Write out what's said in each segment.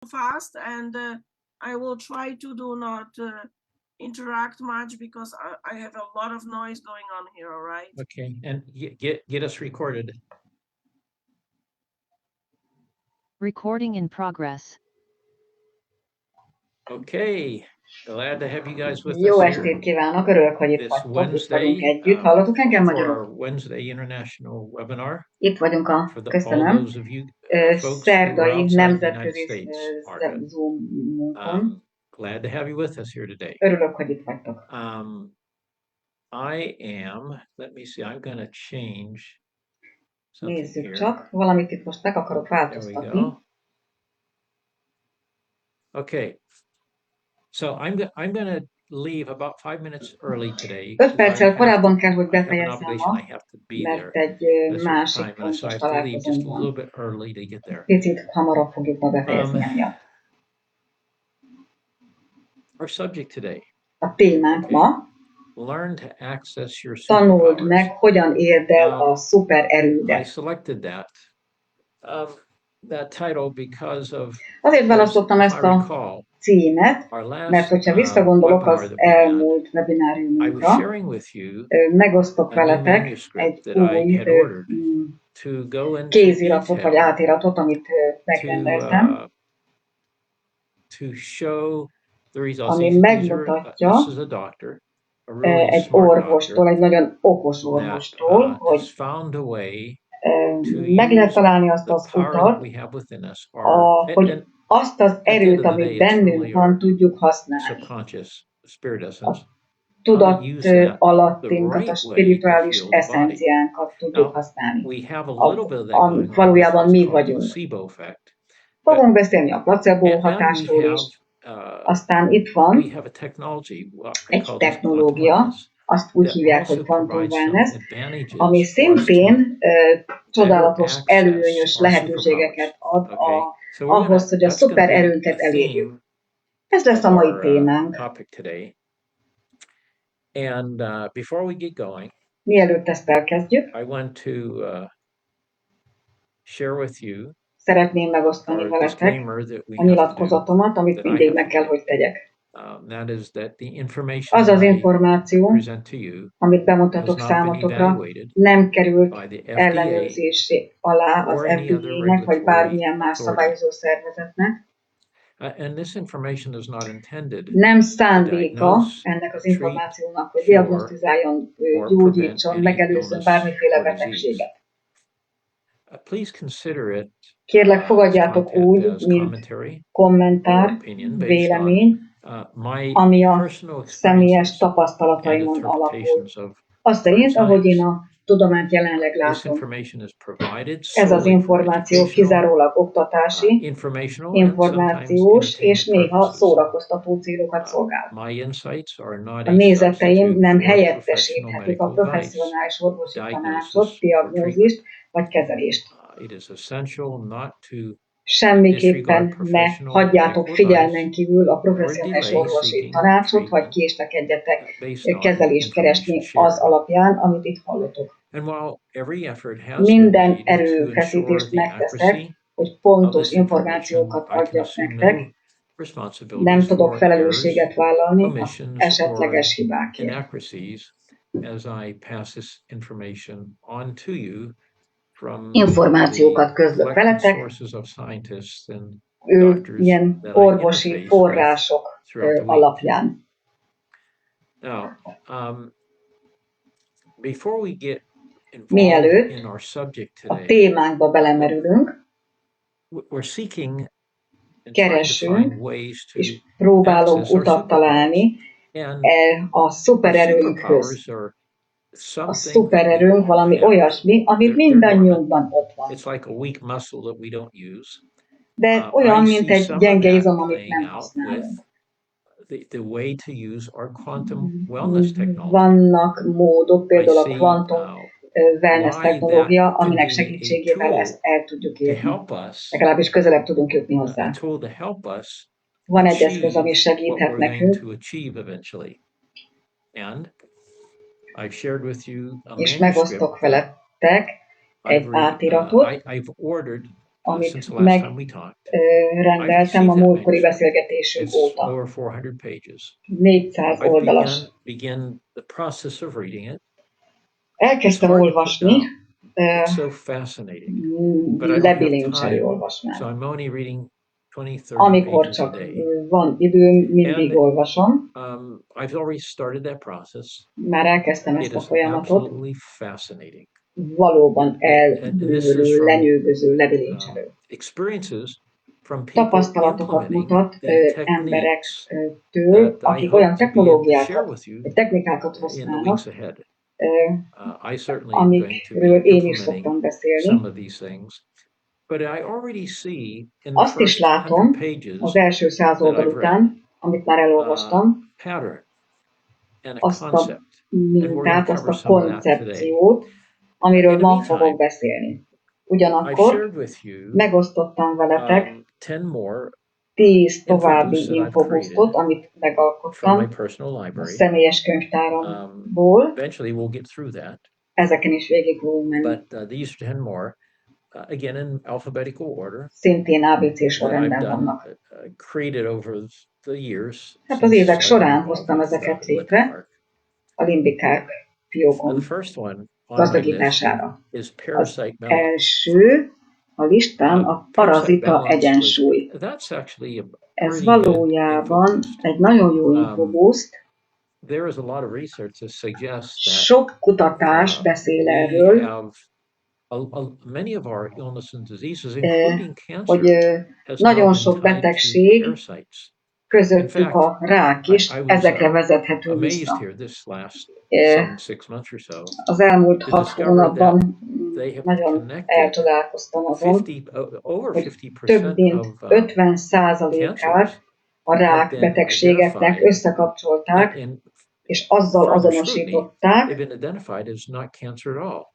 fast, and I will try to do not interact much because I have a lot of noise going on here. All right. Okay, and get us recorded. Recording in progress. Okay, glad to have you guys with Jó us estét here kívánok, örülök, hogy itt this vagytok, itt vagyunk Wednesday együtt. Hallotok engem for magyarul? our Wednesday International Webinar Itt vagyunk a, for all köszönöm, those of you folks who are szerdai outside the United nemzetközi States market. Zoom-munkon. Glad to have you with us here today. Örülök, hogy itt vagytok. I am, let me see, I'm going to change something Nézzük here. csak, valamit itt most meg akarok There we változtatni. go. Okay, so I'm going to leave about 5 minutes early today. 5 perccel korábban kell, hogy I have an befejezzem obligation. ma, I have to be mert there egy this másik time, and so I fontos have to leave just találkozón a little van. bit early to get there. Picit hamarabb fogjuk ma befejezni emiatt. Our subject today. A témánk ma, Learn to access your tanuld superpowers. meg, hogyan érd el a I szupererődet. selected that title because of, Azért választottam if ezt I a recall, címet, our mert last hogyha visszagondolok webinar az that we had, elmúlt I was webináriumunkra, sharing with you megosztok a new veletek manuscript egy that I új had ordered to go into kéziratot vagy detail átiratot, amit megrendeltem, to show the results. ami megmutatja This is a doctor, a really egy smart orvostól, egy nagyon okos doctor, orvostól, that hogy has found a way to meg lehet use találni azt the az power that utat, we have within us, hogy azt az erőt, ami bennünk van, tudjuk használni. subconscious spirit essence. Tudat alattinkat, a spirituális eszenciánkat tudjuk használni. Amik valójában mi vagyunk. Fogunk beszélni a placebo hatásról is. Aztán itt van egy technológia, azt úgy hívják, hogy quantum wellness, ami szintén csodálatos, előnyös lehetőségeket ad ahhoz, hogy a szupererőnket elérjük. Ez lesz a mai témánk. Mielőtt ezt elkezdjük, szeretném megosztani veletek a nyilatkozatomat, amit mindig meg kell, hogy tegyek. Az az információ, amit bemutatok számotokra, nem került ellenőrzésé alá az FDA-nek, vagy bármilyen más szabályozó szervezetnek. Nem szándéka ennek az információnak, hogy diagnosztizáljon, gyógyítson, megelőzzön bármiféle betegséget. Kérlek, fogadjátok úgy, mint kommentár, vélemény, ami a személyes tapasztalataimon alapul. Azt szerint, ahogy én a tudományt jelenleg látom. Ez az információ kizárólag oktatási, információs és néha szórakoztató célokat szolgál. A nézeteim nem helyettesíthetik a professzionális orvosi tanácsot, diagnózist vagy kezelést. Semmiképpen ne hagyjátok figyelmen kívül a professzionális orvosi tanácsot, vagy késlekedjetek kezelést keresni az alapján, amit itt hallotok. Minden erőfeszítést megteszek, hogy pontos információkat adjak nektek. Nem tudok felelősséget vállalni az esetleges hibákért. Információkat közlök veletek, ilyen orvosi források alapján. Mielőtt a témánkba belemerülünk, keresünk és próbálunk utat találni a szupererőnkhöz. A szupererőnk valami olyasmi, ami mindannyiunkban ott van. De olyan, mint egy gyenge izom, amit nem használunk. Vannak módok, például a quantum wellness technológia, aminek segítségével ezt el tudjuk érni. Legalábbis közelebb tudunk jutni hozzá. Van egy eszköz, ami segíthet nekünk. És megosztok veletek egy átiratot. amit megrendeltem a múltkori beszélgetésünk óta. 400 oldalas. Elkezdtem olvasni, lebilincselő olvasmány. Amikor csak van időm, mindig olvasom. Már elkezdtem ezt a folyamatot. Valóban elbűvölő, lenyűgöző, lebilincselő. Tapasztalatokat mutat emberektől, akik olyan technológiákat, vagy technikákat használnak, amikről én is szoktam beszélni. Azt is látom az első 100 oldal után, amit már elolvastam, azt a mintát, azt a koncepciót, amiről ma fogok beszélni. Ugyanakkor megosztottam veletek 10 további infobusztot, amit megalkottam a személyes könyvtáramból. Ezeken is végig fogunk menni. Szintén ABC sorrendben vannak. Hát az évek során hoztam ezeket létre a limbikák fiókon gazdagítására. Az első a listán a parazita egyensúly. Ez valójában egy nagyon jó infobuszt. Sok kutatás beszél erről, hogy nagyon sok betegség, közöttük a rák is, ezekre vezethető vissza. Az elmúlt 6 hónapban nagyon elcsodálkoztam azon, hogy több mint 50%-át a rák betegségeknek összekapcsolták, és azzal azonosították,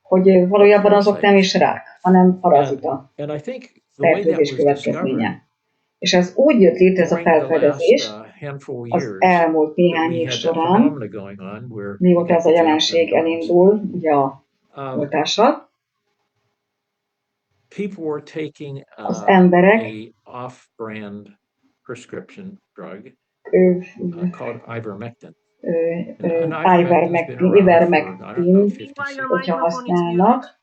hogy valójában azok nem is rák, hanem parazita fertőzés következménye. És ez úgy jött létre, ez a felfedezés az elmúlt néhány év során, mióta ez a jelenség elindul, ugye a oltással, az emberek ivermectin, hogyha használnak.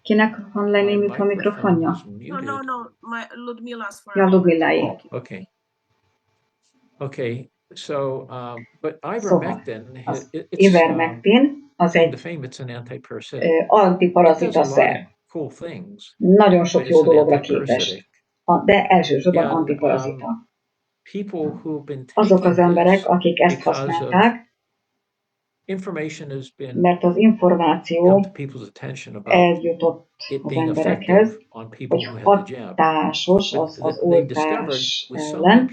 Kinek van lenémítve a mikrofonja? No, Ludmila's for Ja, Ludmiláé. But szóval, az ivermectin az egy antiparazita-szer. Nagyon sok jó dologra képes, de elsősorban antiparazita. Azok az emberek, akik ezt használták, mert az információ eljutott az emberekhez, hogy hatásos az oltás ellen.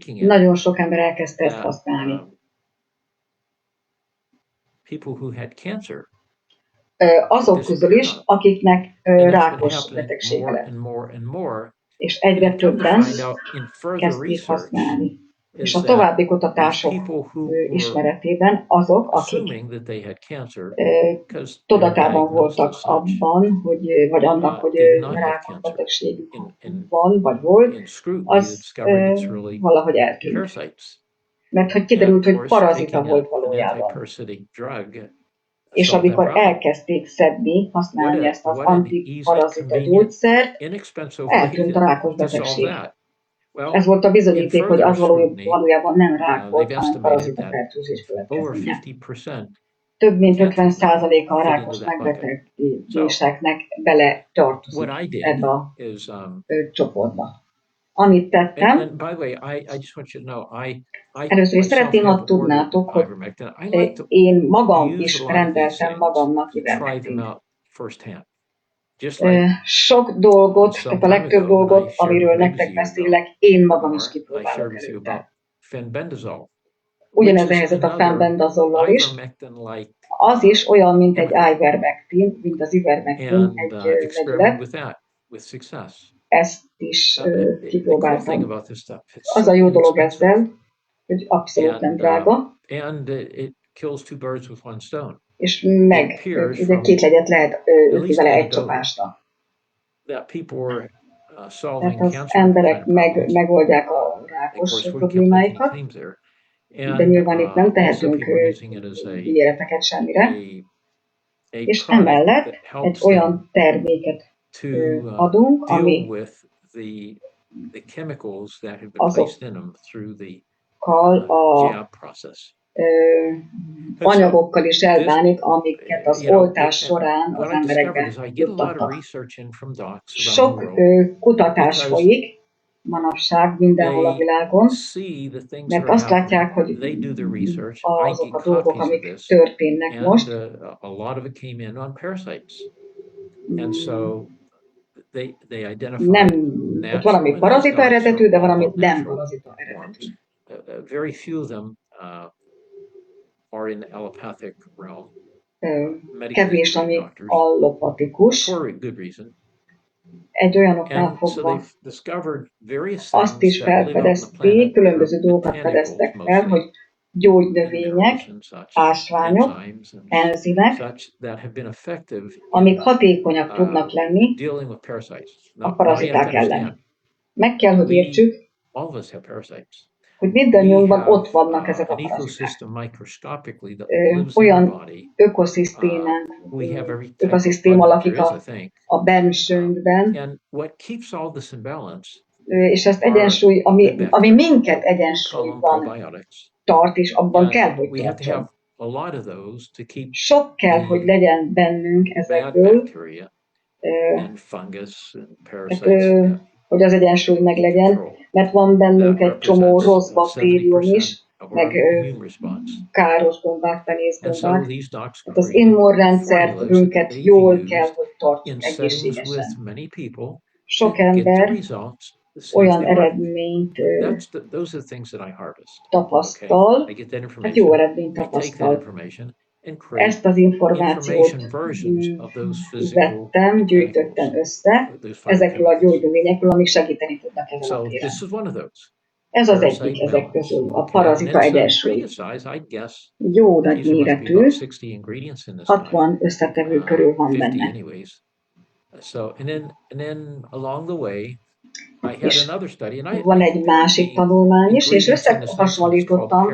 Nagyon sok ember elkezdte ezt használni. Azok közül is, akiknek rákos betegsége lett. És egyre többen kezdték használni. És a további kutatások ismeretében azok, akik tudatában voltak abban, vagy annak, hogy rákos betegségük van, vagy volt, az valahogy eltűnt. Mert hogy kiderült, hogy parazita volt valójában. És amikor elkezdték szedni, használni ezt az antiparazita gyógyszert, eltűnt a rákos betegség. Ez volt a bizonyíték, hogy az valójában nem rák volt, hanem parazita fertőzés következménye. Több mint 50%-a a rákos megbetegedéseknek bele tartozik ebbe a csoportba. Amit tettem, először is szeretném, ha tudnátok, hogy én magam is rendeltem magamnak ivermectint. Sok dolgot, tehát a legtöbb dolgot, amiről nektek beszélek, én magam is kipróbálok előtte. Ugyanez a helyzet a fenbendazollal is. Az is olyan, mint egy ivermectin, mint az ivermectin, egy vegyület. Ezt is kipróbáltam. Az a jó dolog ezzel, hogy abszolút nem drága. És ugye 2 legyet lehet ütni vele egy csapásra. Tehát az emberek megoldják a rákos problémáikat, de nyilván itt nem tehetünk ígéreteket semmire, és emellett egy olyan terméket adunk, ami azokkal anyagokkal is elbánik, amiket az oltás során az emberekbe juttattak. Sok kutatás folyik manapság mindenhol a világon, mert azt látják, hogy azok a dolgok, amik történnek most, nem, ott valami parazita eredetű, de valami nem parazita eredetű. Kevés, ami allopatikus. Egy olyan oknál fogva azt is felfedezték, különböző dolgokat fedeztek fel, hogy gyógynövények, ásványok, enzimek, amik hatékonyak tudnak lenni a paraziták ellen. Meg kell, hogy értsük, hogy mindannyiunkban ott vannak ezek a paraziták. Olyan ökoszisztéma lakik a bensőnkben, és ezt egyensúly, ami minket egyensúlyban tart, és abban kell, hogy tartson. Sok kell, hogy legyen bennünk ezekből, hogy az egyensúly meglegyen, mert van bennünk egy csomó rossz baktérium is, meg káros gombák, penészgombák. Hát az immunrendszerünket jól kell, hogy tartjuk egészségesen. Sok ember olyan eredményt tapasztal, hát jó eredményt tapasztal. Ezt az információt vettem, gyűjtöttem össze ezekről a gyógynövényekről, amik segíteni tudnak ezen a téren. Ez az egyik ezek közül, a parazita egyensúly. Jó nagy méretű, 60 összetevő körül van benne. És van egy másik tanulmány is, és összehasonlítottam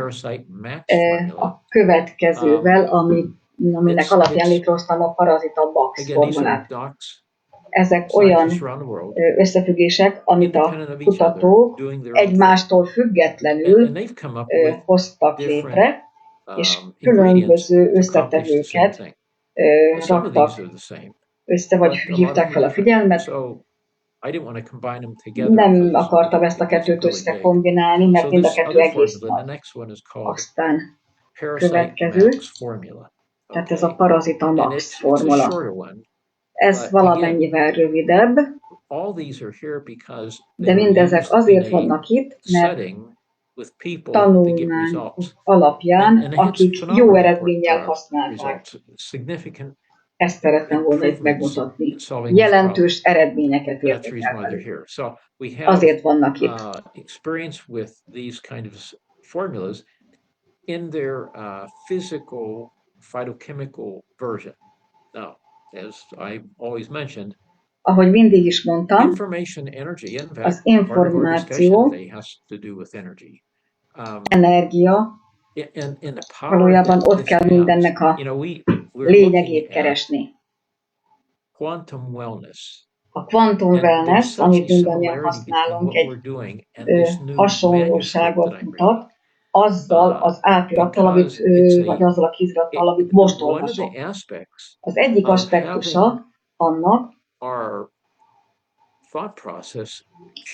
a következővel, aminek alapján létrehoztam a parazita box formulát. Ezek olyan összefüggések, amit a kutatók egymástól függetlenül hoztak létre, és különböző összetevőket raktak össze, vagy hívták fel a figyelmet. Nem akartam ezt a kettőt összekombinálni, mert mind a kettő egész nagy. Aztán következő, tehát ez a parazita max formula. Ez valamennyivel rövidebb, de mindezek azért vannak itt, mert tanulmányok alapján, akik jó eredménnyel használták. Ezt szeretném volna itt megmutatni. Jelentős eredményeket értek el. Azért vannak itt. Ahogy mindig is mondtam, az információ, energia, valójában ott kell mindennek a lényegét keresni. A quantum wellness, amit mindannyian használunk, egy hasonlóságot mutat azzal az átirattal, vagy azzal a kézirattal, amit most olvasok. Az egyik aspektusa annak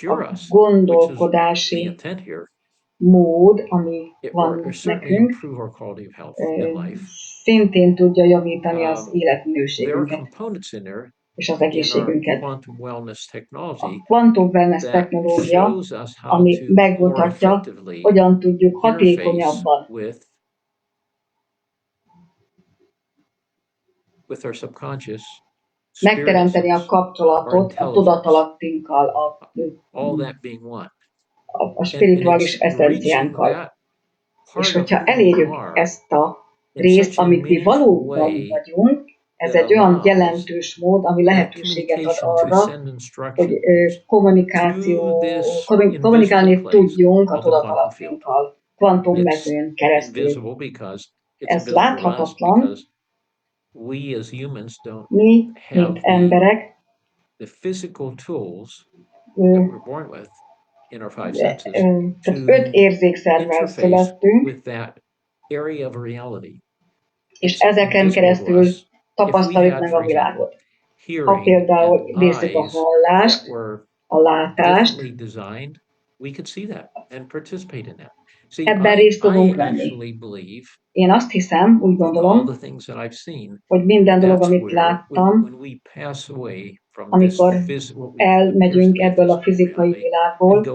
a gondolkodási mód, ami van nekünk, szintén tudja javítani az életminőségünket és az egészségünket. A quantum wellness technológia, ami megmutatja, hogyan tudjuk hatékonyabban megteremteni a kapcsolatot a tudatalattinkkal, a spirituális eszenciánkkal. És hogyha elérjük ezt a részt, amit mi valóban vagyunk, Ez egy olyan jelentős mód, ami lehetőséget ad arra, hogy kommunikálni tudjunk a tudatalapjunkkal, kvantummezőn keresztül. Ez láthatatlan. Mi, mint emberek, tehát 5 érzékszervvel születtünk, és ezeken keresztül tapasztaljuk meg a világot. Ha például nézzük a hallást, a látást, ebben részt tudunk venni. Én azt hiszem, úgy gondolom, hogy minden dolog, amit láttam, amikor elmegyünk ebből a fizikai világból,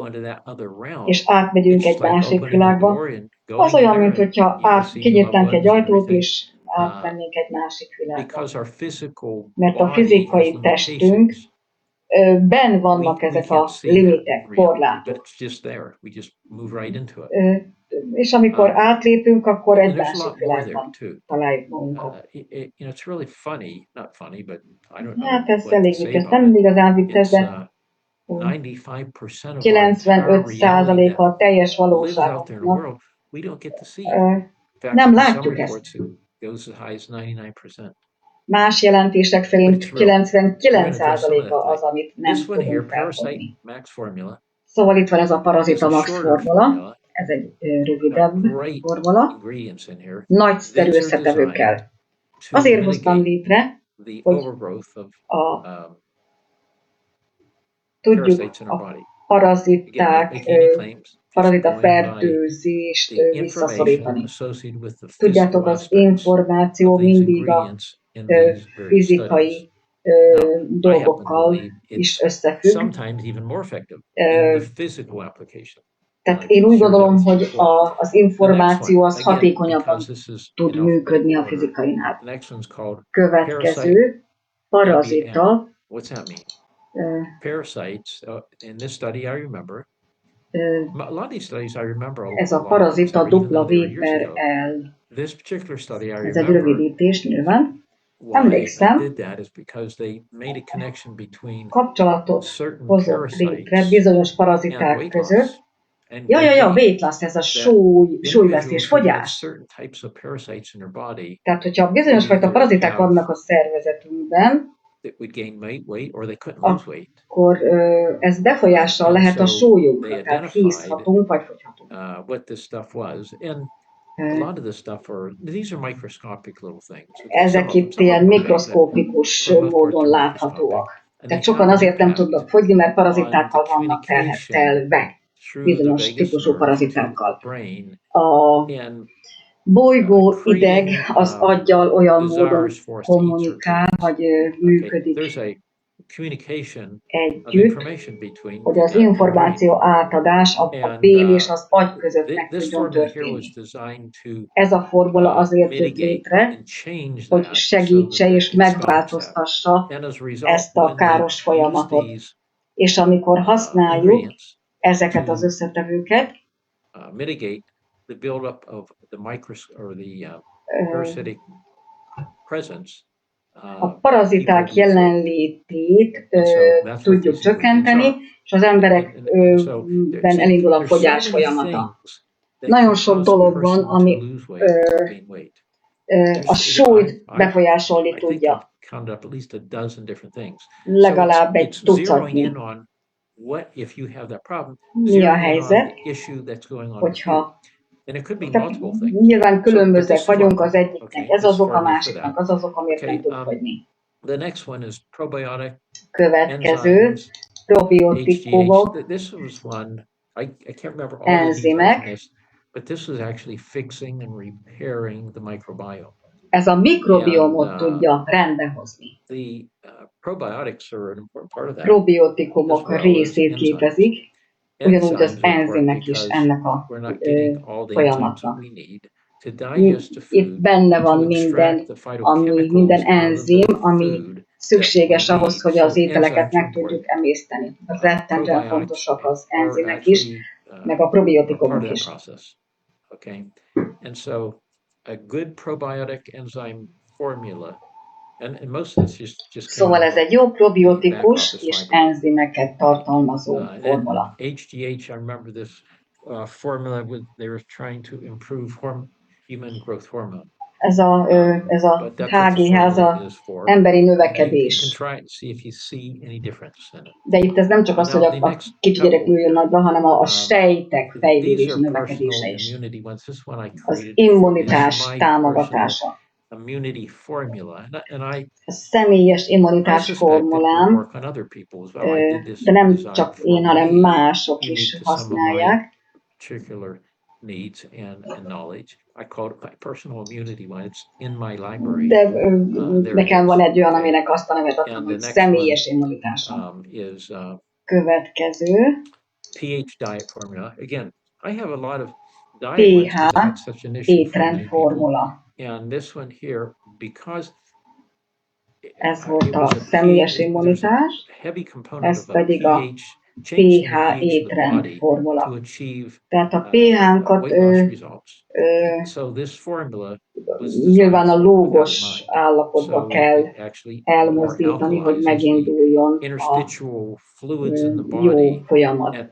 és átmegyünk egy másik világba, az olyan, mintha kinyitnánk egy ajtót, és átmennénk egy másik világba. Mert a fizikai testünk benn vannak ezek a limitek, korlátok. És amikor átlépünk, akkor egy másik világban találjuk magunkat. Hát ez elég vicces, nem igazán vicces, de 95%-a a teljes valóságoknak nem látjuk ezt. Más jelentések szerint 99%-a az, amit nem tudunk felfogni. Szóval itt van ez a parazita max formula, ez egy rövidebb formula, nagyszerű összetevőkkel. Azért hoztam létre, hogy tudjuk a parazita fertőzést visszaszorítani. Tudjátok, az információ mindig a fizikai dolgokkal is összefügg. Tehát én úgy gondolom, hogy az információ az hatékonyabban tud működni a fizikainál. Következő, parazita. Ez a parazita W/L. Ez egy rövidítés nyilván. Emlékszem, kapcsolatot hozott létre bizonyos paraziták között. Weight loss, ez a súlyvesztés, fogyás. Tehát, hogyha bizonyos fajta paraziták vannak a szervezetünkben, akkor ez befolyással lehet a súlyunkra, tehát hízhatunk, vagy fogyhatunk. Ezek itt ilyen mikroszkópikus módon láthatóak. Tehát sokan azért nem tudnak fogyni, mert parazitákkal vannak telve, bizonyos típusú parazitákkal. A bolygó ideg az aggyal olyan módon kommunikál, vagy működik együtt, hogy az információ átadás a bél és az agy között meg tudjon történni. Ez a formula azért jött létre, hogy segítse és megváltoztassa ezt a káros folyamatot. És amikor használjuk ezeket az összetevőket, a paraziták jelenlétét tudjuk csökkenteni, és az emberekben elindul a fogyás folyamata. Nagyon sok dolog van, ami a súlyt befolyásolni tudja. Legalább egy tucatnyi. Mi a helyzet, hogyha nyilván különbözőek vagyunk, az egyiknek ez az oka, a másiknak az az oka, miért nem tud fogyni. Következő, probiotikumok, enzimek. Ez a mikrobiomot tudja rendbehozni. Probiotikumok részét képezik, ugyanúgy az enzimek is ennek a folyamatnak. Itt benne van minden enzim, ami szükséges ahhoz, hogy az ételeket meg tudjuk emészteni. Rettentően fontosak az enzimek is, meg a probiotikumok is. Szóval ez egy jó probiotikus és enzimeket tartalmazó formula. HGH, I remember this formula they were trying to improve human growth hormone. Ez a HGH, az a emberi növekedés. De itt ez nem csak az, hogy a kicsi gyerek üljön nagyra, hanem a sejtek fejlődési növekedése is. Az immunitás támogatása. A személyes immunitás formulám, de nem csak én, hanem mások is használják. Needs and knowledge. I call it my personal immunity one. It's in my library. De nekem van egy olyan, aminek azt a nevet adtam, hogy személyes immunitásom. Következő. pH diet formula. Again, I have a lot of pH étrend formula. And this one here, because ez volt a személyes immunitás, ez pedig a pH étrend formula. Tehát a pH-nkat nyilván a lógos állapotba kell elmozdítani, hogy meginduljon a jó folyamat.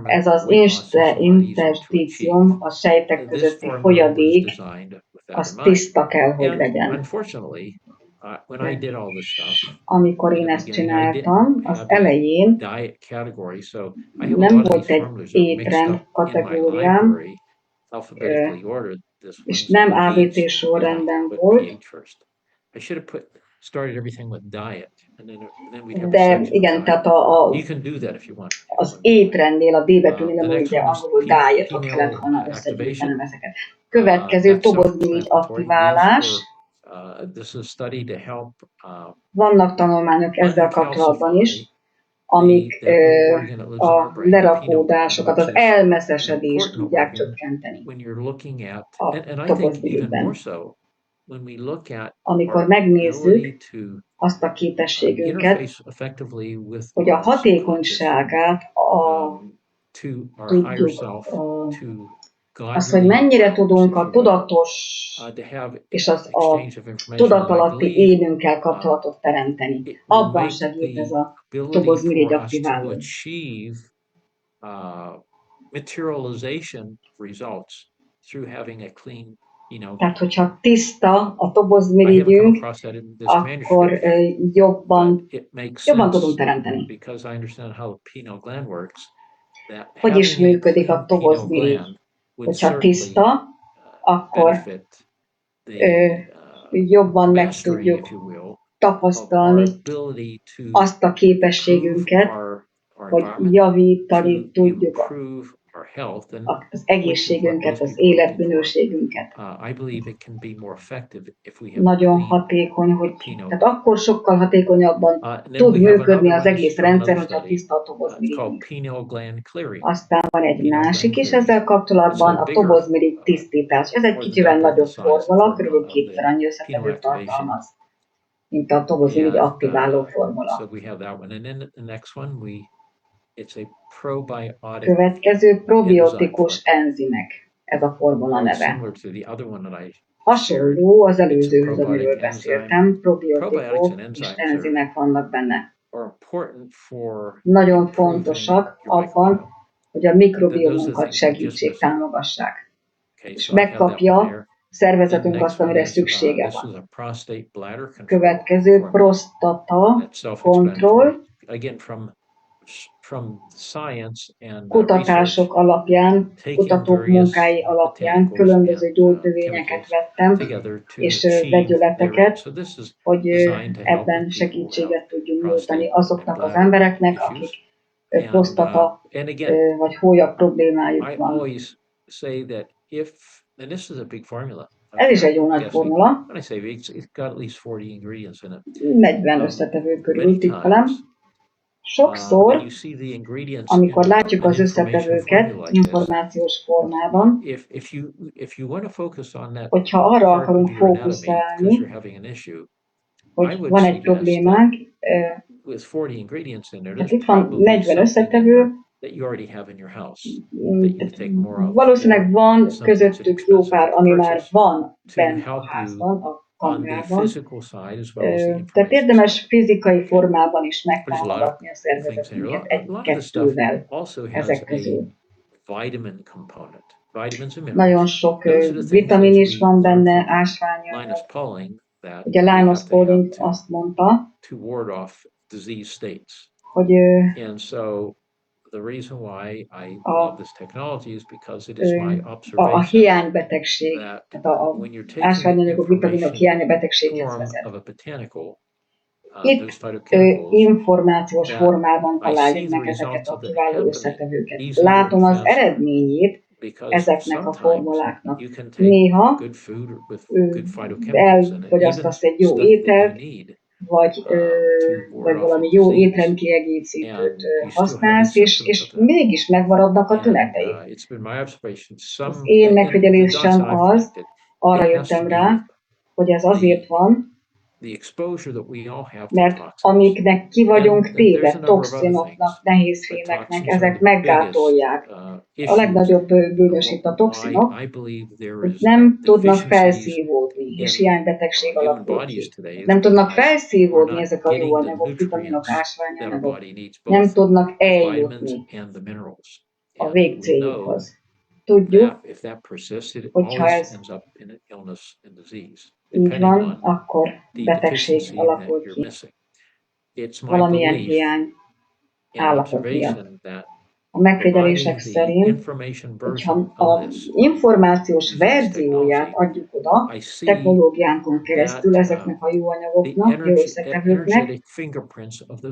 Ez az interstícium, a sejtek közötti folyadék, az tiszta kell, hogy legyen. Amikor én ezt csináltam, az elején nem volt egy étrend kategóriám, és nem ABC sorrendben volt, de igen, tehát az étrendnél, a D betűnél, nem ugye angolul diet-ot kellett volna összegyűjtenem ezeket. Következő tobozmirigy aktiválás. Vannak tanulmányok ezzel kapcsolatban is, amik a lerakódásokat, az elmeszesedést tudják csökkenteni a tobozmirigyben. Amikor megnézzük azt a képességünket, hogy a hatékonyságát tudjuk, az, hogy mennyire tudunk a tudatos és a tudatalatti énünkkel kapcsolatot teremteni. Abban segít ez a tobozmirigy aktiváló. Tehát, hogyha tiszta a tobozmirigyünk, akkor jobban tudunk teremteni. Hogy is működik a tobozmirigy? Hogyha tiszta, akkor jobban meg tudjuk tapasztalni azt a képességünket, hogy javítani tudjuk az egészségünket, az életminőségünket. Nagyon hatékony, tehát akkor sokkal hatékonyabban tud működni az egész rendszer, hogyha tiszta a tobozmirigyünk. Aztán van egy másik is ezzel kapcsolatban, a tobozmirigy tisztítás. Ez egy kicsivel nagyobb formula, kb. 2-szer annyi összetevőt tartalmaz, mint a tobozmirigy aktiváló formula. Következő probiotikus enzimek, ez a formula neve. Hasonló az előzőhöz, amiről beszéltem, probiotikum és enzimek vannak benne. Nagyon fontosak abban, hogy a mikrobiomunkat segítsék, támogassák. És megkapja szervezetünk azt, amire szüksége van. Következő prostata kontroll. Kutatások alapján, kutatók munkái alapján különböző gyógynövényeket vettem, és vegyületeket, hogy ebben segítséget tudjunk nyújtani azoknak az embereknek, akik prostata vagy hólyak problémájuk van. Ez is egy jó nagy formula. 40 összetevő körül tippelem. Sokszor, amikor látjuk az összetevőket információs formában, hogyha arra akarunk fókuszálni, hogy van egy problémánk, tehát itt van 40 összetevő, valószínűleg van közöttük jó pár, ami már van bent a házban, a kamerában. Tehát érdemes fizikai formában is megtámogatni a szervezetünket egy-kettővel ezek közül. Nagyon sok vitamin is van benne, ásványanyag. Ugye Linus Pauling azt mondta, hogy a hiánybetegség, tehát az ásványanyagok, vitaminok hiánybetegséghez vezet. Itt információs formában találjuk meg ezeket a kiváló összetevőket. Látom az eredményét ezeknek a formuláknak. Néha elfogyasztasz egy jó ételt, vagy valami jó étrendkiegészítőt használsz, és mégis megmaradnak a tüneteid. Az én megfigyelésem az, arra jöttem rá, hogy ez azért van, mert amiknek ki vagyunk téve, toxinoknak, nehézfémeknek, ezek meggátolják. A legnagyobb bűnös itt a toxinok, hogy nem tudnak felszívódni, és hiánybetegség alakul ki. Nem tudnak felszívódni ezek a jó anyagok, vitaminok, ásványanyagok. Nem tudnak eljutni a végcéljukhoz. Tudjuk, hogyha ez így van, akkor betegség alakul ki. Valamilyen hiány állapot miatt. A megfigyelések szerint, hogyha az információs verzióját adjuk oda, technológiánkon keresztül ezeknek a jó anyagoknak, jó összetevőknek,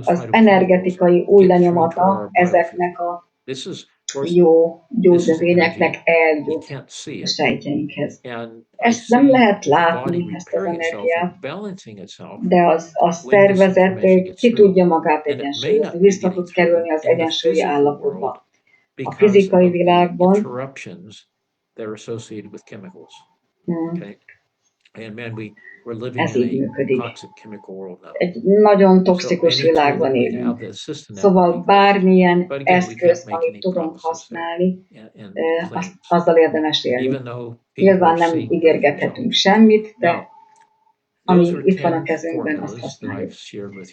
az energetikai új lenyomata ezeknek a jó gyógynövényeknek eljut a sejtjeinkhez. Ezt nem lehet látni, ezt az energiát, de a szervezet ki tudja magát egyensúlyozni, vissza tud kerülni az egyensúlyi állapotba. A fizikai világban ez így működik. Egy nagyon toxikus világban élünk. Szóval bármilyen eszköz, amit tudunk használni, azzal érdemes élni. Nyilván nem ígérgethetünk semmit, de ami itt van a kezünkben, azt használjuk.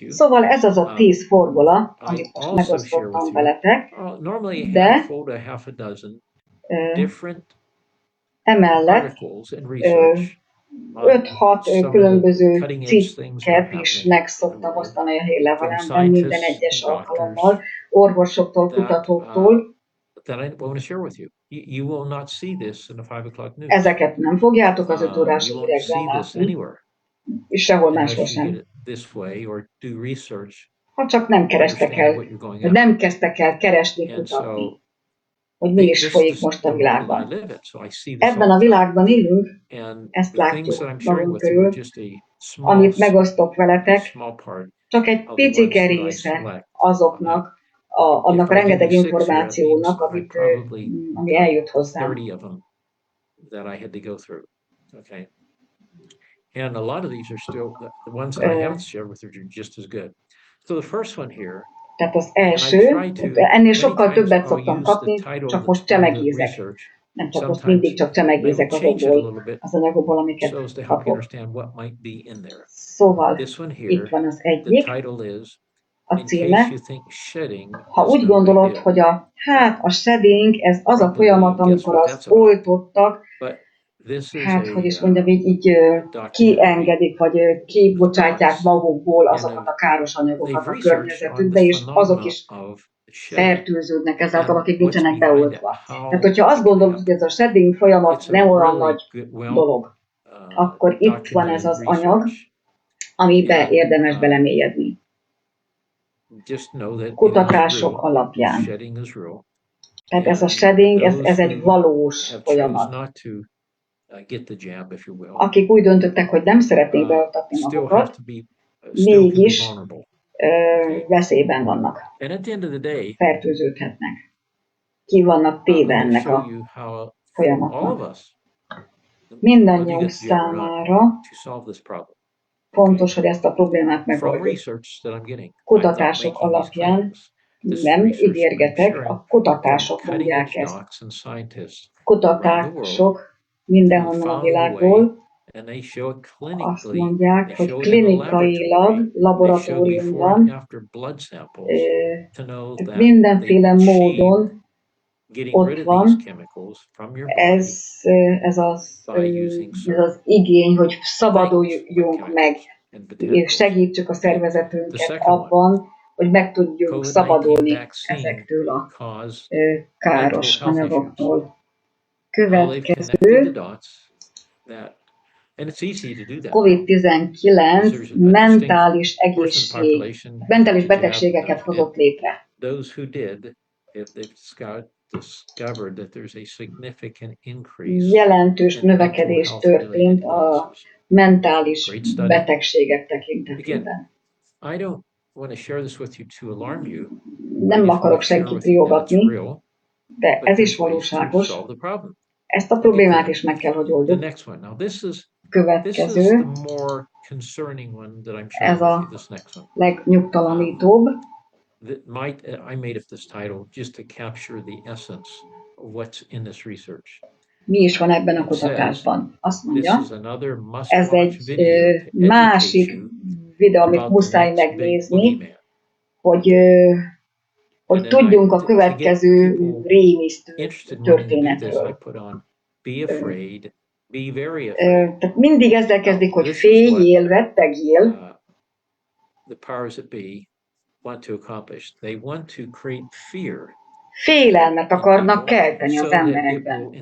Szóval ez az a 10 formula, amit most megosztottam veletek, de emellett 5-6 különböző cikket is meg szoktam osztani a hírlevelemben minden egyes alkalommal, orvosoktól, kutatóktól. Ezeket nem fogjátok az 5 órás hírekben látni, és sehol máshol sem. Ha csak nem kerestek el, vagy nem kezdtek el keresni, kutatni, hogy mi is folyik most a világban. Ebben a világban élünk, ezt látjuk magunk körül, amit megosztok veletek, csak egy picike része azoknak, annak a rengeteg információnak, ami eljut hozzám. And a lot of these are still, the ones that I haven't shared with you are just as good. So the first one here, tehát az első, ennél sokkal többet szoktam kapni, csak most csemegézek. Nem csak most mindig csak csemegézek azokból, az anyagokból, amiket kapok. Szóval itt van az egyik, a címe. Ha úgy gondolod, hogy a shedding, ez az a folyamat, amikor azt oltottak, hogy is mondjam, így kiengedik, vagy kibocsátják magukból azokat a káros anyagokat a környezetükbe, és azok is fertőződnek ezáltal, akik nincsenek beoltva. Tehát, hogyha azt gondolod, hogy ez a shedding folyamat nem olyan nagy dolog, akkor itt van ez az anyag, amiben érdemes belemélyedni. Kutatások alapján. Tehát ez a shedding, ez egy valós folyamat. Akik úgy döntöttek, hogy nem szeretnék beoltatni magukat, mégis veszélyben vannak. Fertőződhetnek. Ki vannak téve ennek a folyamatnak. Mindannyiunk számára fontos, hogy ezt a problémát megoldjuk. Kutatások alapján nem ígérgetek, a kutatások mondják ezt. Kutatások mindenhonnan a világból azt mondják, hogy klinikailag, laboratóriumban mindenféle módon ott van ez az igény, hogy szabaduljunk meg, és segítsük a szervezetünket abban, hogy meg tudjunk szabadulni ezektől a káros anyagoktól. Következő COVID-19 mentális betegségeket hozott létre. Jelentős növekedés történt a mentális betegségek tekintetében. Nem akarok senkit riogatni, de ez is valóságos. Ezt a problémát is meg kell, hogy oldjuk. Következő, ez a legnyugtalanítóbb. Mi is van ebben a kutatásban? Azt mondja, ez egy másik videó, amit muszáj megnézni, hogy tudjunk a következő rémisztő történetről. Tehát mindig ezzel kezdik, hogy féljél, rettegjél. Félelmet akarnak kelteni az emberekben.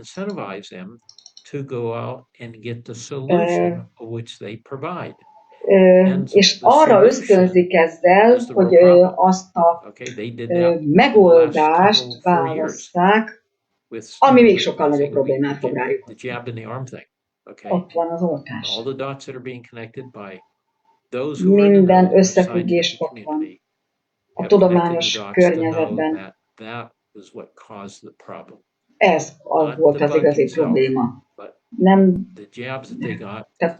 És arra ösztönzik ezzel, hogy azt a megoldást válasszák, ami még sokkal nagyobb problémát fog rájuk. Ott van az oltás. Minden összefüggés ott van. A tudományos környezetben. Ez az volt az igazi probléma. Tehát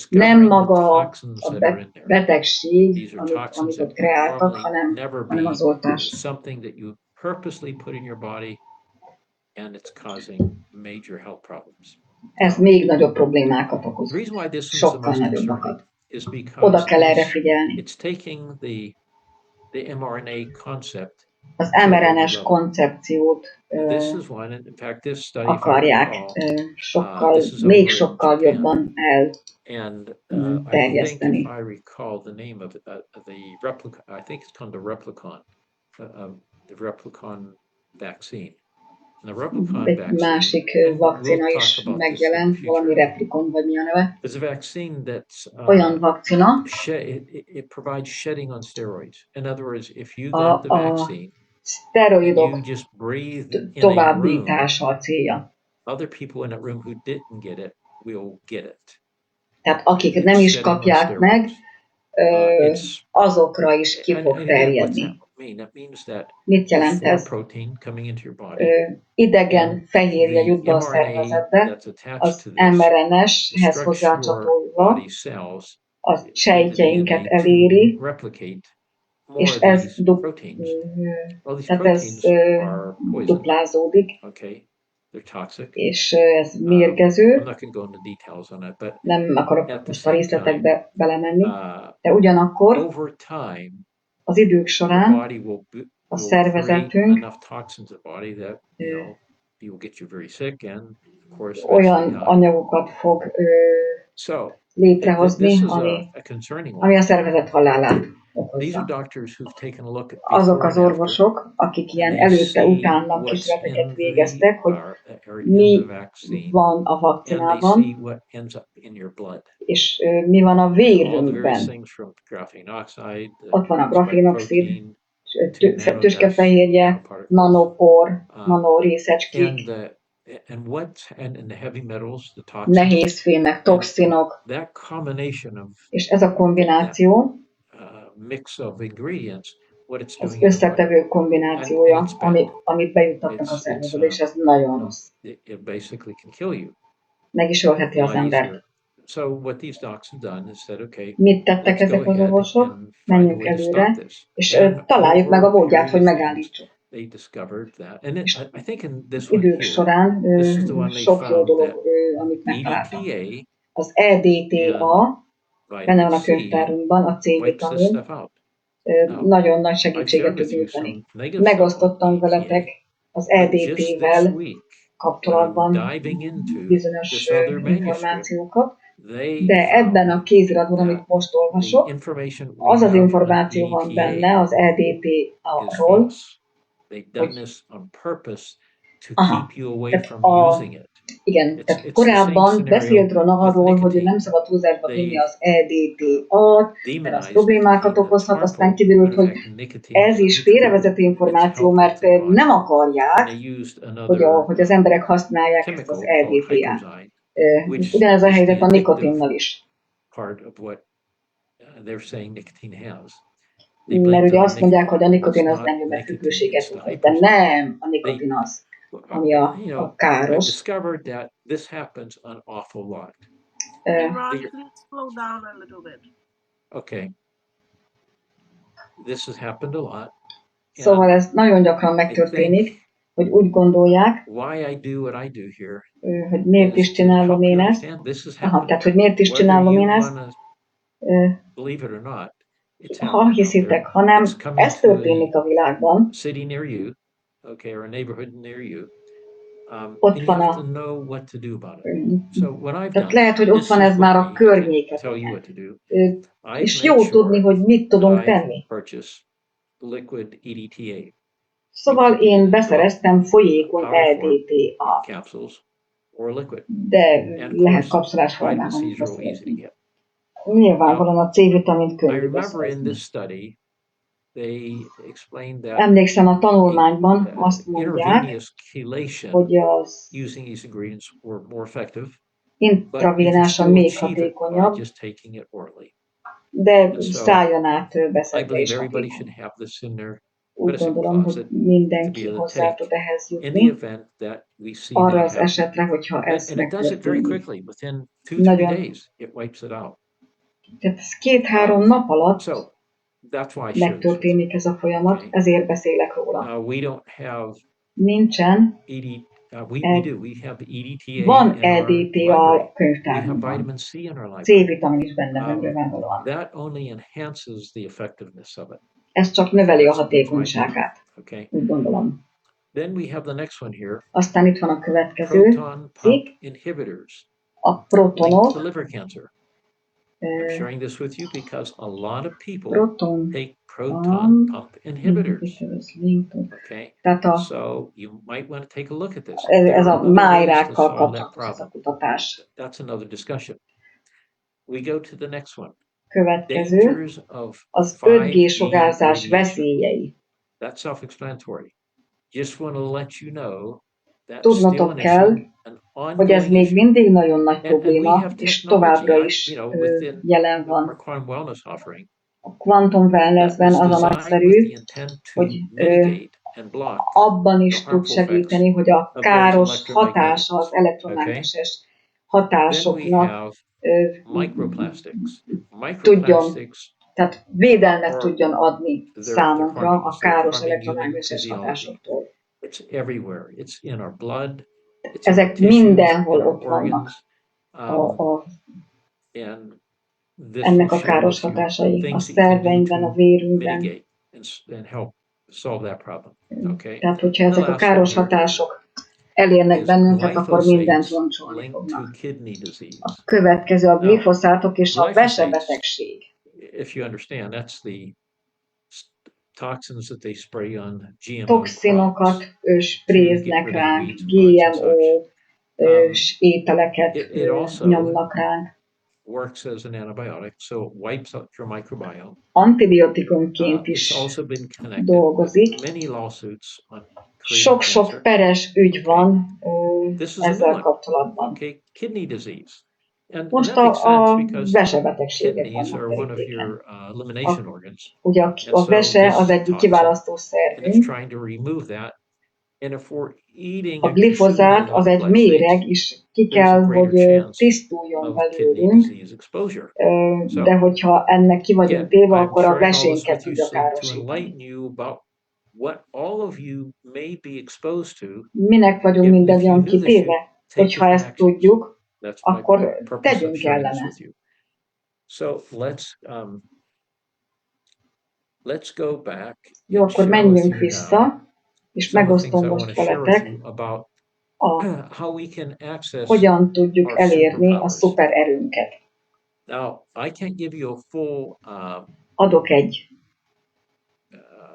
nem maga a betegség, amit ott kreáltak, hanem az oltás. Ez még nagyobb problémákat okoz. Sokkal nagyobbakat. Oda kell erre figyelni. Az mRNA-s koncepciót akarják még sokkal jobban elterjeszteni. Egy másik vakcina is megjelent, valami replikon, vagy mi a neve. Olyan vakcina, a szteroidok továbbítása a célja. Tehát akik nem is kapják meg, azokra is ki fog terjedni. Mit jelent ez? Idegen fehérje jut be a szervezetbe, az mRNA-hez hozzácsatolva a sejtjeinket eléri, és ez duplázódik, és ez mérgező. Nem akarok most a részletekbe belemenni, de ugyanakkor az idők során a szervezetünk olyan anyagokat fog létrehozni, ami a szervezet halálát okozza. Azok az orvosok, akik ilyen előtte-utána kísérleteket végeztek, hogy mi van a vakcinában, és mi van a vérünkben. Ott van a grafénoxid, tüskefehérje, nanopor, nanorészecskék, nehézfémek, toxinok, és ez a kombináció, az összetevő kombinációja, amit bejuttatnak a szervezetbe, és ez nagyon rossz. Meg is ölheti az embert. Mit tettek ezek az orvosok? Menjünk előre, és találjuk meg a módját, hogy megállítsuk. És idők során sok jó dolog, amit megtaláltak. az EDTA, benne van a könyvtárunkban, a C-vitamin, nagyon nagy segítséget tud nyújtani. Megosztottam veletek az EDT-vel kapcsolatban bizonyos információkat, de ebben a kéziratban, amit most olvasok, az az információ van benne az EDTA-ról, igen, tehát korábban beszélt róla arról, hogy nem szabad túlzásba vinni az EDTA-t, mert az problémákat okozhat, aztán kiderült, hogy ez is félrevezető információ, mert nem akarják, hogy az emberek használják ezt az EDTA-t. Ugyanez a helyzet a nikotinnal is. Mert ugye azt mondják, hogy a nikotin az nem jó, mert függőséget okoz, de nem a nikotin az, ami a káros. Szóval ez nagyon gyakran megtörténik, hogy úgy gondolják, hogy miért is csinálom én ezt. Tehát, hogy miért is csinálom én ezt. Ha hiszitek, hanem ez történik a világban, ott van tehát lehet, hogy ott van ez már a környékeken. És jó tudni, hogy mit tudunk tenni. Szóval én beszereztem folyékony EDTA-t, de lehet kapszulás formában is beszerezni. Nyilvánvalóan a C-vitamint könnyű beszerezni. Emlékszem, a tanulmányban azt mondják, hogy az intravénásan még hatékonyabb, de szájon át beszedve is hatékony. Úgy gondolom, hogy mindenki hozzá tud ehhez jutni, arra az esetre, hogyha ez megtörténik. Nagyon. Tehát ez 2-3 nap alatt megtörténik ez a folyamat, ezért beszélek róla. Nincsen. Van EDTA a könyvtárunkban. C-vitamin is benne van nyilvánvalóan. Ez csak növeli a hatékonyságát, úgy gondolom. Aztán itt van a következő cikk, a protonok. Proton pump inhibitors. Tehát ez a májrákkal kapcsolatos a kutatás. Következő, az 5G-sugárzás veszélyei. Tudnotok kell, hogy ez még mindig nagyon nagy probléma, és továbbra is jelen van. A quantum wellnessben az a nagyszerű, hogy abban is tud segíteni, hogy a káros hatása az elektromágneses hatásoknak tudjon, tehát védelmet tudjon adni számunkra a káros elektromágneses hatásoktól. Ezek mindenhol ott vannak. Ennek a káros hatásai a szerveinkben, a vérünkben. Tehát, hogyha ezek a káros hatások elérnek bennünket, akkor mindent roncsolni fognak. A következő a glifoszátok és a vesebetegség. Toxinokat spréznek ránk, GMO ételeket nyomnak ránk. Antibiotikumként is dolgozik. Sok-sok peres ügy van ezzel kapcsolatban. Most a vesebetegségek vannak terítéken. Ugye a vese az egyik kiválasztó szervünk. A glifozát az egy méreg, és ki kell, hogy tisztuljon belőlünk, de hogyha ennek ki vagyunk téve, akkor a vesénket tudja károsítani. Minek vagyunk mindannyian kitéve? Hogyha ezt tudjuk, akkor tegyünk ellene. So let's go back. Jó, akkor menjünk vissza, és megosztom most veletek, hogyan tudjuk elérni a szupererőnket. Adok egy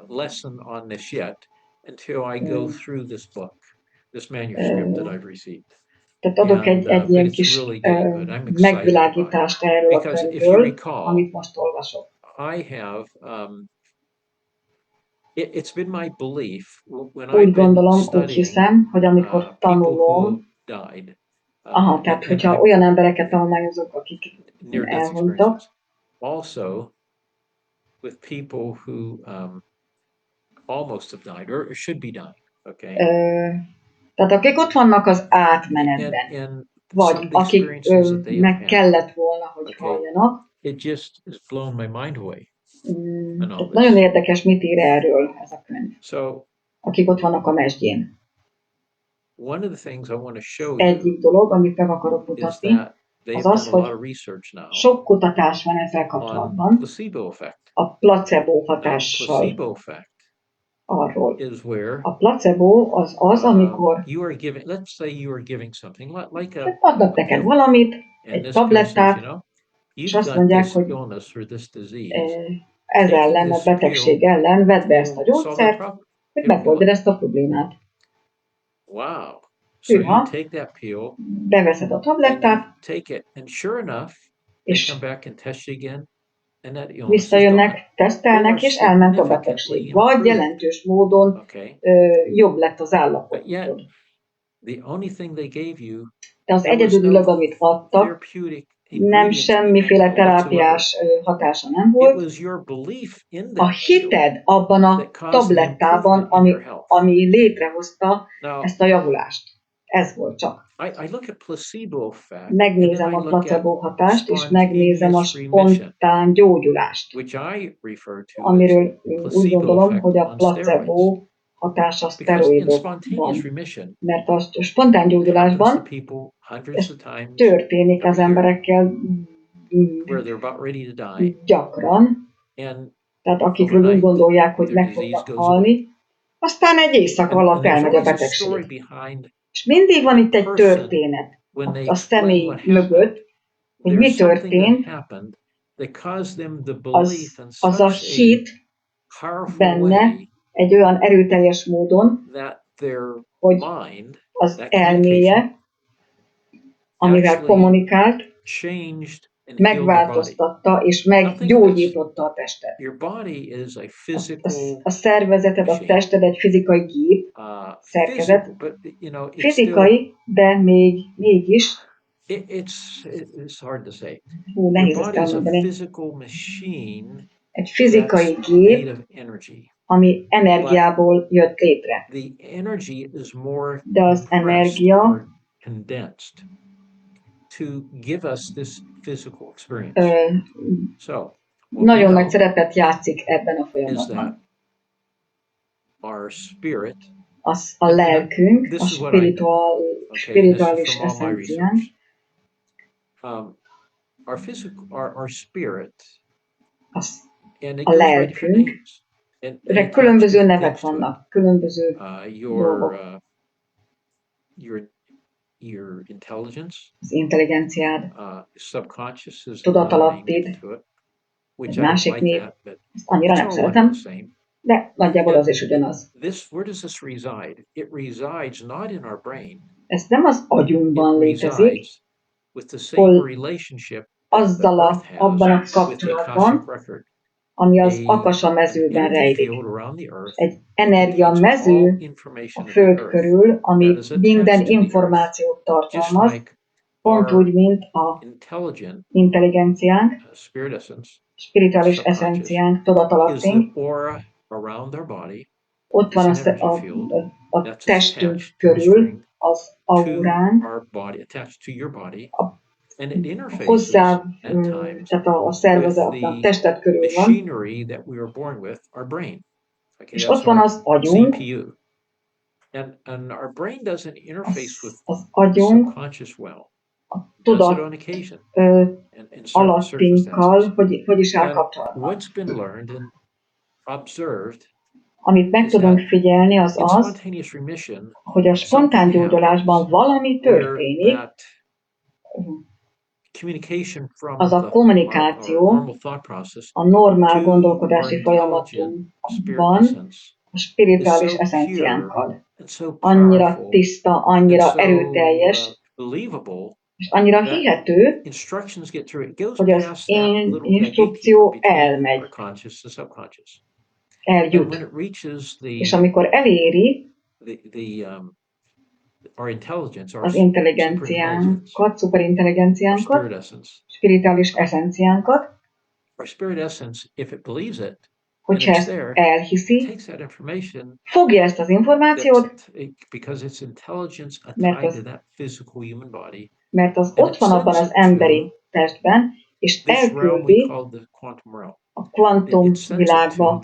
lesson on this yet until I go through this book, this manuscript that I've received. Tehát adok egy ilyen kis megvilágítást erről a könyvről, amit most olvasok. It's been my belief when úgy gondolom, úgy hiszem, hogy amikor tanulom, tehát hogyha olyan embereket tanulmányozok, akik elhunytak, also with people who almost have died or should be dying, okay? Tehát akik ott vannak az átmenetben, vagy akiknek kellett volna, hogy halljanak. It just has blown my mind away. Nagyon érdekes, mit ír erről ez a könyv. Akik ott vannak a mesdjén. Egyik dolog, amit meg akarok mutatni, az az, hogy sok kutatás van ezzel kapcsolatban, a placebo hatással. Arról. A placebo az, amikor adnak neked valamit, egy tablettát, és azt mondják, hogy ez ellen, a betegség ellen vedd be ezt a gyógyszert, hogy megoldod ezt a problémát. Hűha, beveszed a tablettát, és visszajönnek, tesztelnek, és elment a betegség. Vagy jelentős módon jobb lett az állapotod. De az egyedüli dolog, amit adtak, nem semmiféle terápiás hatása nem volt. A hited abban a tablettában, ami létrehozta ezt a javulást. Ez volt csak. Megnézem a placebo hatást, és megnézem a spontán gyógyulást, amiről úgy gondolom, hogy a placebo hatás a szteroidokban. Mert a spontán gyógyulásban ez történik az emberekkel gyakran, tehát akikről úgy gondolják, hogy meg fognak halni, aztán egy éjszaka alatt elmegy a betegség. És mindig van itt egy történet a személy mögött, hogy mi történt, az a hit benne egy olyan erőteljes módon, hogy az elméje, amivel kommunikált, megváltoztatta és meggyógyította a testet. A szervezeted, a tested egy fizikai gép, szerkezet, fizikai, de mégis, nehéz ezt elmondani, egy fizikai gép, ami energiából jött létre. De az energia nagyon nagy szerepet játszik ebben a folyamatban. A lelkünk, a spirituális eszenciánk, a lelkünk, különböző nevek vannak, különböző dolgok. Az intelligenciád, tudatalattid, egy másik név, ezt annyira nem szeretem, de nagyjából az is ugyanaz. Ez nem az agyunkban létezik, hol azzal abban a kapcsolatban, ami az akasa mezőben rejlik. Egy energiamező a Föld körül, ami minden információt tartalmaz, pont úgy, mint a intelligenciánk, spirituális eszenciánk, tudatalattunk. Ott van a testünk körül az aurán, hozzá, tehát a szervezet, a testet körül van, és ott van az agyunk, az agyunk tudat alattinkkal, hogy is áll kapcsolatban. Amit meg tudunk figyelni, az az, hogy a spontán gyógyulásban valami történik, az a kommunikáció a normál gondolkodási folyamatunkban a spirituális eszenciánkkal. Annyira tiszta, annyira erőteljes, és annyira hihető, hogy az instrukció elmegy, eljut. És amikor eléri az intelligenciánkat, szuperintelligenciánkat, spirituális eszenciánkat, hogyha ezt elhiszi, fogja ezt az információt, mert az ott van abban az emberi testben, és elküldi a kvantum világba,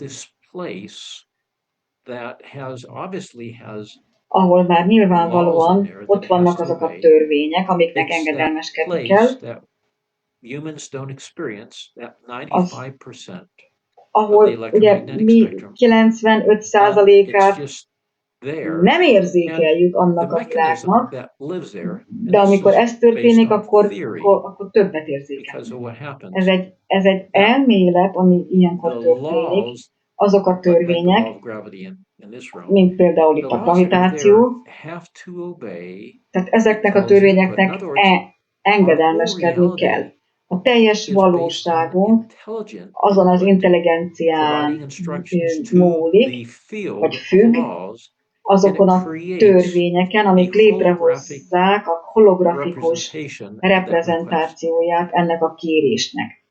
ahol már nyilvánvalóan ott vannak azok a törvények, amiknek engedelmeskedni kell, ahol ugye mi 95%-át nem érzékeljük annak a világnak, de amikor ez történik, akkor többet érzékelünk. Ez egy elmélet, ami ilyenkor történik, azok a törvények, mint például itt a gravitáció, tehát ezeknek a törvényeknek engedelmeskedni kell. A teljes valóságunk azon az intelligencián múlik, vagy függ, azokon a törvényeken, amik létrehozzák a holografikus reprezentációját ennek a kérésnek.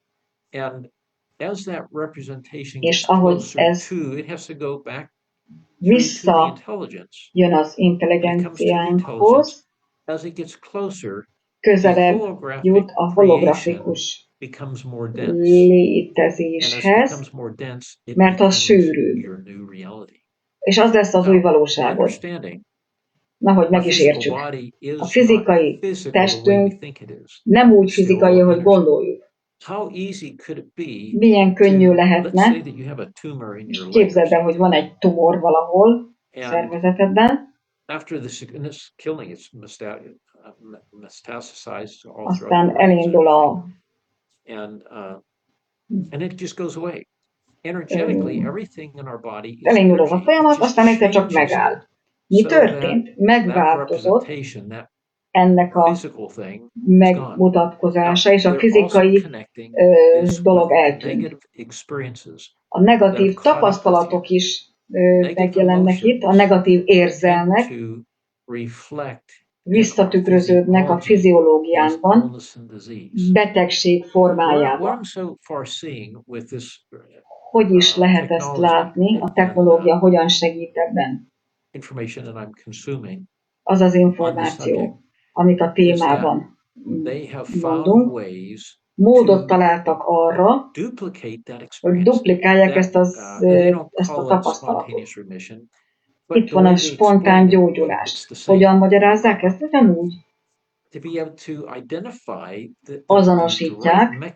És ahogy ez visszajön az intelligenciánkhoz, közelebb jut a holografikus létezéshez, mert az sűrű. És az lesz az új valóságod. Nahogy meg is értsük. A fizikai testünk nem úgy fizikai, ahogy gondoljuk. Milyen könnyű lehetne, és képzeld el, hogy van egy tumor valahol a szervezetedben, aztán elindul elindul az a folyamat, aztán egyszer csak megáll. Mi történt? Megváltozott ennek a megmutatkozása, és a fizikai dolog eltűnt. A negatív tapasztalatok is megjelennek itt, a negatív érzelmek visszatükröződnek a fiziológiánkban, betegség formájában. Hogy is lehet ezt látni? A technológia hogyan segít ebben? Az az információ, amit a témában mondunk, módot találtak arra, hogy duplikálják ezt a tapasztalatot. Itt van a spontán gyógyulás. Hogyan magyarázzák ezt? Ugyanúgy. Azonosítják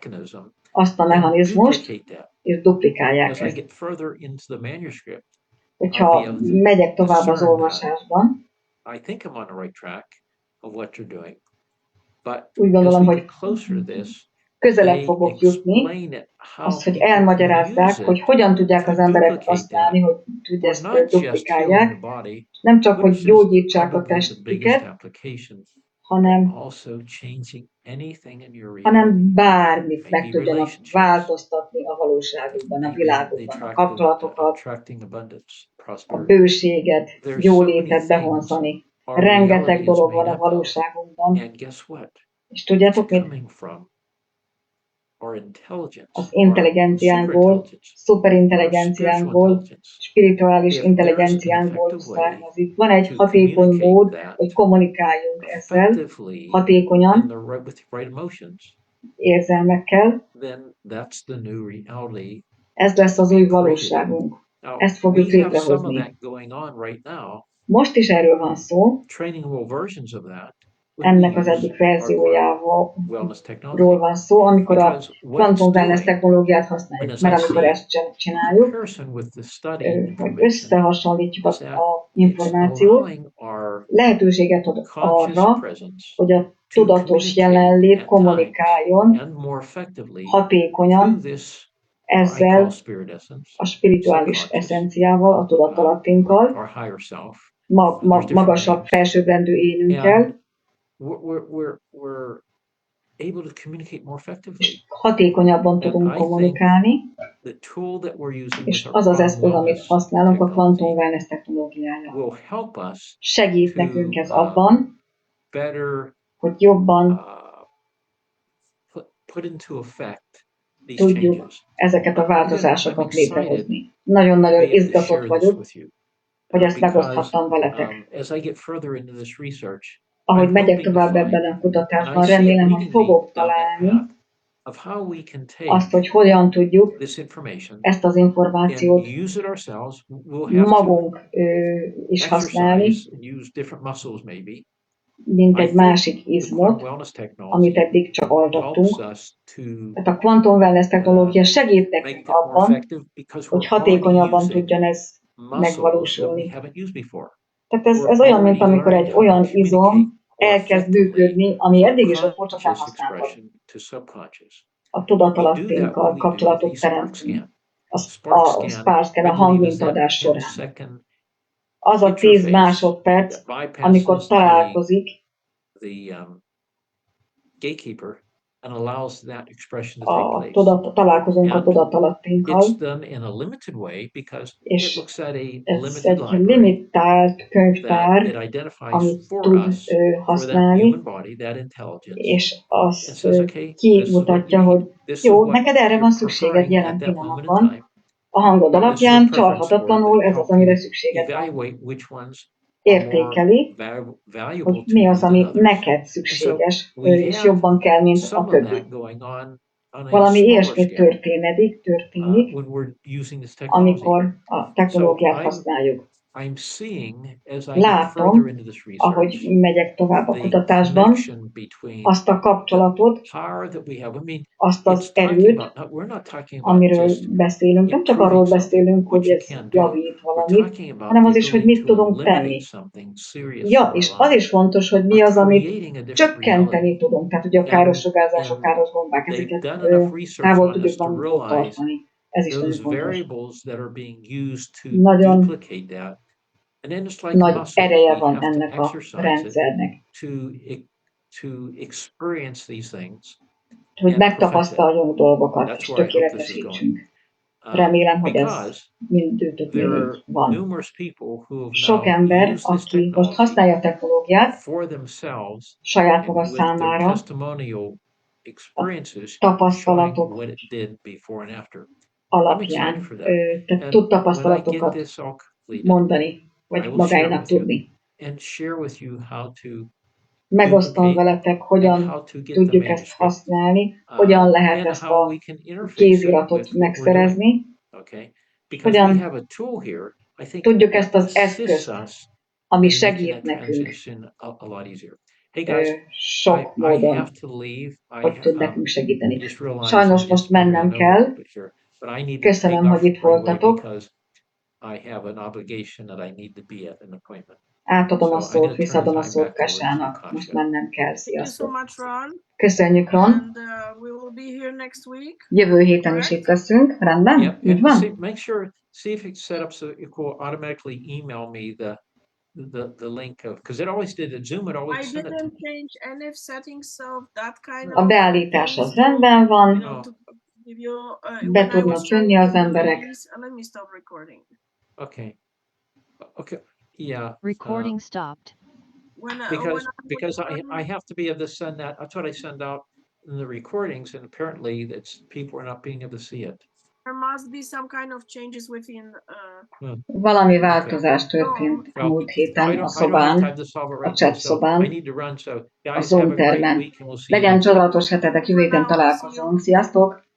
azt a mechanizmust, és duplikálják ezt. Hogyha megyek tovább az olvasásban, úgy gondolom, hogy közelebb fogok jutni, azt, hogy elmagyarázzák, hogy hogyan tudják az emberek használni, hogy ezt duplikálják, nem csak, hogy gyógyítsák a testüket, hanem bármit meg tudjanak változtatni a valóságukban, a világukban, a kapcsolatokat, a bőséget, jólétet behonzani. Rengeteg dolog van a valóságunkban. És tudjátok mit? Az intelligenciánkból, szuperintelligenciánkból, spirituális intelligenciánkból származik. Van egy hatékony mód, hogy kommunikáljunk ezzel, hatékonyan, érzelmekkel. Ez lesz az új valóságunk. Ezt fogjuk létrehozni. Most is erről van szó. ennek az egyik verziójáról van szó, amikor a quantum wellness technológiát használjuk, mert amikor ezt csináljuk, vagy összehasonlítjuk az információt, lehetőséget ad arra, hogy a tudatos jelenlét kommunikáljon hatékonyan ezzel a spirituális eszenciával, a tudatalattinkkal, magasabb, felsőbbrendű énünkkel, és hatékonyabban tudunk kommunikálni, és az az eszköz, amit használunk, a quantum wellness technológiája. Segít nekünk ez abban, hogy jobban tudjuk ezeket a változásokat létrehozni. Nagyon-nagyon izgatott vagyok, hogy ezt megoszthattam veletek. Ahogy megyek tovább ebben a kutatásban, remélem, hogy fogok találni azt, hogy hogyan tudjuk ezt az információt magunk is használni, mint egy másik izmot, amit eddig csak altattunk. Tehát a quantum wellness technológia segít nekünk abban, hogy hatékonyabban tudjon ez megvalósulni. Tehát ez olyan, mint amikor egy olyan izom elkezd működni, ami eddig is ott volt, csak nem használható. A tudatalattinkkal kapcsolatot teremteni. A SPENCE, a hangmintadás során. Az a 10 másodperc, amikor találkozik találkozunk a tudatalattinkkal, és ez egy limitált könyvtár, amit tud használni, és azt kimutatja, hogy jó, neked erre van szükséged jelen pillanatban, a hangod alapján csalhatatlanul ez az, amire szükséged van. Értékeli, hogy mi az, ami neked szükséges, és jobban kell, mint a többi. Valami ilyesmi történik, amikor a technológiát használjuk. Látom, ahogy megyek tovább a kutatásban, azt a kapcsolatot, azt az erőt, amiről beszélünk. Nem csak arról beszélünk, hogy ez javít valamit, hanem az is, hogy mit tudunk tenni. Ja, és az is fontos, hogy mi az, amit csökkenteni tudunk. Tehát ugye a káros sugárzások, káros gombák, ezeket távol tudjuk magunktól tartani. Ez is nagyon fontos. Nagyon nagy ereje van ennek a rendszernek, hogy megtapasztaljunk dolgokat, és tökéletesítsünk. Remélem, hogy ez mindőtöknél van. Sok ember, aki most használja a technológiát, saját maga számára a tapasztalatok alapján, tehát tud tapasztalatokat mondani, vagy magáinak tudni. Megosztom veletek, hogyan tudjuk ezt használni, hogyan lehet ezt a kéziratot megszerezni, hogyan tudjuk ezt az eszközt, ami segít nekünk sok módon, hogy tud nekünk segíteni. Sajnos most mennem kell. Köszönöm, hogy itt voltatok. Átadom a szót, visszadom a szót Kasának. Most mennem kell. Sziasztok. Köszönjük, Ron. Jövő héten is itt leszünk. Rendben? Így van? A beállítás az rendben van. Be tudnak jönni az emberek. Yeah. Recording stopped. Because I have to be able to send that. That's what I send out in the recordings, and apparently that's people are not being able to see it. There must be some kind of changes within. Valami változás történt a múlt héten a szobán, a chat szobán, a Zoom termen. Legyen csodálatos hetetek, jövő héten találkozunk. Sziasztok!